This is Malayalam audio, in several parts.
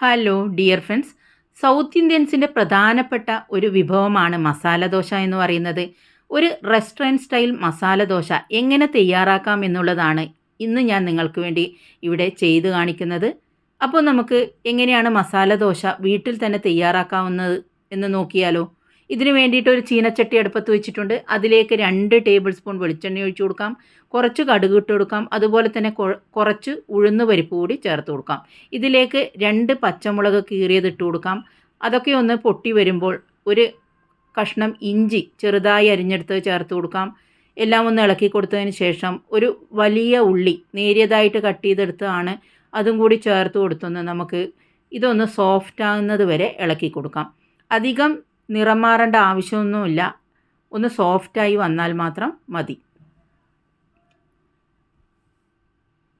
Hello dear friends. സൗത്ത് ഇന്ത്യൻസിൻ്റെ പ്രധാനപ്പെട്ട ഒരു വിഭവമാണ് മസാല ദോശ എന്ന് പറയുന്നത്. ഒരു റെസ്റ്റോറൻറ്റ് സ്റ്റൈൽ മസാല ദോശ എങ്ങനെ തയ്യാറാക്കാം എന്നുള്ളതാണ് ഇന്ന് ഞാൻ നിങ്ങൾക്ക് വേണ്ടി ഇവിടെ ചെയ്ത് കാണിക്കുന്നത്. അപ്പോൾ നമുക്ക് എങ്ങനെയാണ് മസാല ദോശ വീട്ടിൽ തന്നെ തയ്യാറാക്കാവുന്നത് എന്ന് നോക്കിയാലോ. ഇതിന് വേണ്ടിയിട്ട് ഒരു ചീനച്ചട്ടി അടുപ്പത്ത് വെച്ചിട്ടുണ്ട്. അതിലേക്ക് 2 ടേബിൾ സ്പൂൺ വെളിച്ചെണ്ണ ഒഴിച്ചു കൊടുക്കാം. കുറച്ച് കടുക് ഇട്ട് കൊടുക്കാം. അതുപോലെ തന്നെ കുറച്ച് ഉഴുന്ന് പരിപ്പ് കൂടി ചേർത്ത് കൊടുക്കാം. ഇതിലേക്ക് 2 പച്ചമുളക് കീറിയത് ഇട്ട് കൊടുക്കാം. അതൊക്കെ ഒന്ന് പൊട്ടി വരുമ്പോൾ ഒരു കഷ്ണം ഇഞ്ചി ചെറുതായി അരിഞ്ഞെടുത്ത് ചേർത്ത് കൊടുക്കാം. എല്ലാം ഒന്ന് ഇളക്കി കൊടുത്തതിന് ശേഷം ഒരു വലിയ ഉള്ളി നേരിയതായിട്ട് കട്ട് ചെയ്തെടുത്തതാണ് അതും കൂടി ചേർത്ത് കൊടുത്തൊന്ന് നമുക്ക് ഇതൊന്ന് സോഫ്റ്റ് ആകുന്നത് വരെ ഇളക്കി കൊടുക്കാം. അധികം നിറം മാറേണ്ട ആവശ്യമൊന്നുമില്ല. ഒന്ന് സോഫ്റ്റായി വന്നാൽ മാത്രം മതി.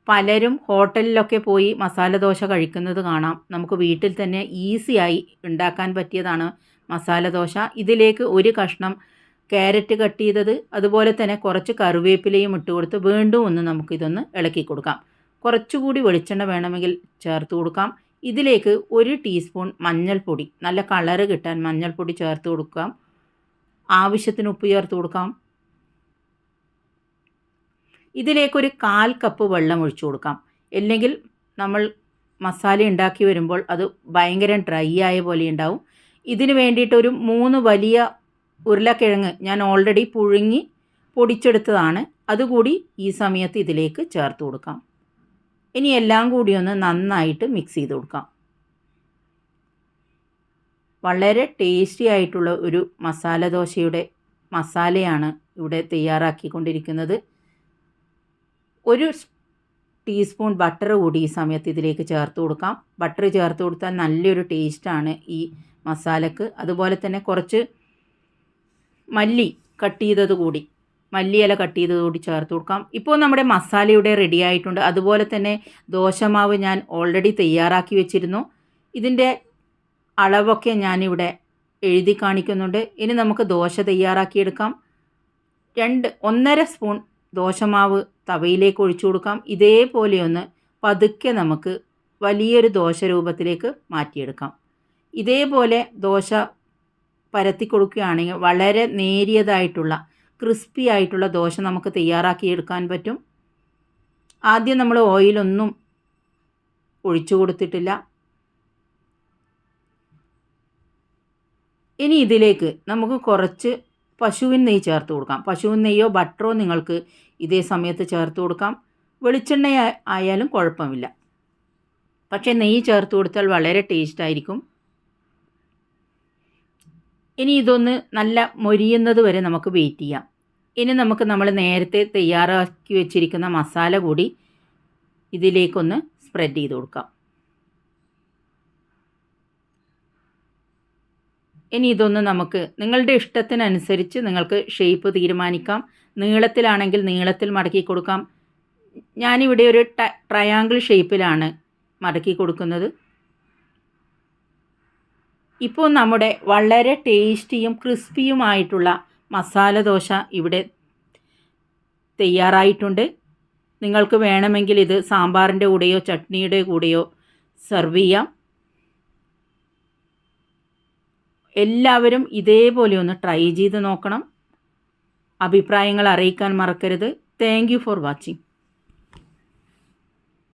പലരും ഹോട്ടലിലൊക്കെ പോയി മസാല ദോശ കഴിക്കുന്നത് കാണാം. നമുക്ക് വീട്ടിൽ തന്നെ ഈസിയായി ഉണ്ടാക്കാൻ പറ്റിയതാണ് മസാല ദോശ. ഇതിലേക്ക് ഒരു കഷ്ണം ക്യാരറ്റ് കട്ട് ചെയ്തത്, അതുപോലെ തന്നെ കുറച്ച് കറിവേപ്പിലയും ഇട്ട് കൊടുത്ത് വീണ്ടും ഒന്ന് നമുക്കിതൊന്ന് ഇളക്കി കൊടുക്കാം. കുറച്ചുകൂടി വെളിച്ചെണ്ണ വേണമെങ്കിൽ ചേർത്ത് കൊടുക്കാം. ഇതിലേക്ക് 1 ടീസ്പൂൺ മഞ്ഞൾപ്പൊടി, നല്ല കളറ് കിട്ടാൻ മഞ്ഞൾപ്പൊടി ചേർത്ത് കൊടുക്കാം. ആവശ്യത്തിന് ഉപ്പ് ചേർത്ത് കൊടുക്കാം. ഇതിലേക്കൊരു 1/4 കപ്പ് വെള്ളം ഒഴിച്ചു കൊടുക്കാം. അല്ലെങ്കിൽ നമ്മൾ മസാല ഉണ്ടാക്കി വരുമ്പോൾ അത് ഭയങ്കര ഡ്രൈ ആയ പോലെ ഉണ്ടാവും. ഇതിന് വേണ്ടിയിട്ടൊരു 3 വലിയ ഉരുളക്കിഴങ്ങ് ഞാൻ ഓൾറെഡി പുഴുങ്ങി പൊടിച്ചെടുത്തതാണ്. അതുകൂടി ഈ സമയത്ത് ഇതിലേക്ക് ചേർത്ത് കൊടുക്കാം. ഇനി എല്ലാം കൂടി ഒന്ന് നന്നായിട്ട് മിക്സ് ചെയ്ത് കൊടുക്കാം. വളരെ ടേസ്റ്റി ആയിട്ടുള്ള ഒരു മസാല ദോശയുടെ മസാലയാണ് ഇവിടെ തയ്യാറാക്കിക്കൊണ്ടിരിക്കുന്നത്. 1 ടീസ്പൂൺ ബട്ടർ കൂടി ഈ സമയത്ത് ഇതിലേക്ക് ചേർത്ത് കൊടുക്കാം. ബട്ടർ ചേർത്ത് കൊടുത്താൽ നല്ലൊരു ടേസ്റ്റാണ് ഈ മസാലക്ക്. അതുപോലെ തന്നെ കുറച്ച് മല്ലി കട്ട് ചെയ്തത് കൂടി, മല്ലിയില കട്ട് ചെയ്തത് കൂടി ചേർത്ത് കൊടുക്കാം. ഇപ്പോൾ നമ്മുടെ മസാല ഇവിടെ റെഡി ആയിട്ടുണ്ട്. അതുപോലെ തന്നെ ദോശമാവ് ഞാൻ ഓൾറെഡി തയ്യാറാക്കി വെച്ചിരുന്നു. ഇതിൻ്റെ അളവൊക്കെ ഞാനിവിടെ എഴുതി കാണിക്കുന്നുണ്ട്. ഇനി നമുക്ക് ദോശ തയ്യാറാക്കിയെടുക്കാം. 1.5 സ്പൂൺ ദോശമാവ് തവയിലേക്ക് ഒഴിച്ചു കൊടുക്കാം. ഇതേപോലെ ഒന്ന് പതുക്കെ നമുക്ക് വലിയൊരു ദോശ രൂപത്തിലേക്ക് മാറ്റിയെടുക്കാം. ഇതേപോലെ ദോശ പരത്തി കൊടുക്കുകയാണെങ്കിൽ വളരെ നേരിയതായിട്ടുള്ള ക്രിസ്പി ആയിട്ടുള്ള ദോശ നമുക്ക് തയ്യാറാക്കിയെടുക്കാൻ പറ്റും. ആദ്യം നമ്മൾ ഓയിലൊന്നും ഒഴിച്ചു കൊടുത്തിട്ടില്ല. ഇനി ഇതിലേക്ക് നമുക്ക് കുറച്ച് പശുവിൻ നെയ്യ് ചേർത്ത് കൊടുക്കാം. പശുവിൻ നെയ്യോ ബട്ടറോ നിങ്ങൾക്ക് ഇതേ സമയത്ത് ചേർത്ത് കൊടുക്കാം. വെളിച്ചെണ്ണ ആയാലും കുഴപ്പമില്ല. പക്ഷേ നെയ്യ് ചേർത്ത് കൊടുത്താൽ വളരെ ടേസ്റ്റ് ആയിരിക്കും. ഇനി ഇതൊന്ന് നല്ല മൊരിയുന്നത് വരെ നമുക്ക് വെയിറ്റ് ചെയ്യാം. ഇനി നമുക്ക് നമ്മൾ നേരത്തെ തയ്യാറാക്കി വെച്ചിരിക്കുന്ന മസാല കൂടി ഇതിലേക്കൊന്ന് സ്പ്രെഡ് ചെയ്ത് കൊടുക്കാം. ഇനി ഇതൊന്ന് നമുക്ക് നിങ്ങളുടെ ഇഷ്ടത്തിനനുസരിച്ച് നിങ്ങൾക്ക് ഷേപ്പ് തീരുമാനിക്കാം. നീളത്തിലാണെങ്കിൽ നീളത്തിൽ മടക്കി കൊടുക്കാം. ഞാനിവിടെ ഒരു ട്രയാങ്കിൾ ഷേപ്പിലാണ് മടക്കി കൊടുക്കുന്നത്. ഇപ്പോൾ നമ്മുടെ വളരെ ടേസ്റ്റിയും ക്രിസ്പിയുമായിട്ടുള്ള മസാല ദോശ ഇവിടെ തയ്യാറായിട്ടുണ്ട്. നിങ്ങൾക്ക് വേണമെങ്കിൽ ഇത് സാമ്പാറിൻ്റെ കൂടെയോ ചട്നിയുടെ കൂടെയോ സെർവ് ചെയ്യാം. എല്ലാവരും ഇതേപോലെ ഒന്ന് ട്രൈ ചെയ്ത് നോക്കണം. അഭിപ്രായങ്ങൾ അറിയിക്കാൻ മറക്കരുത്. Thank you for watching.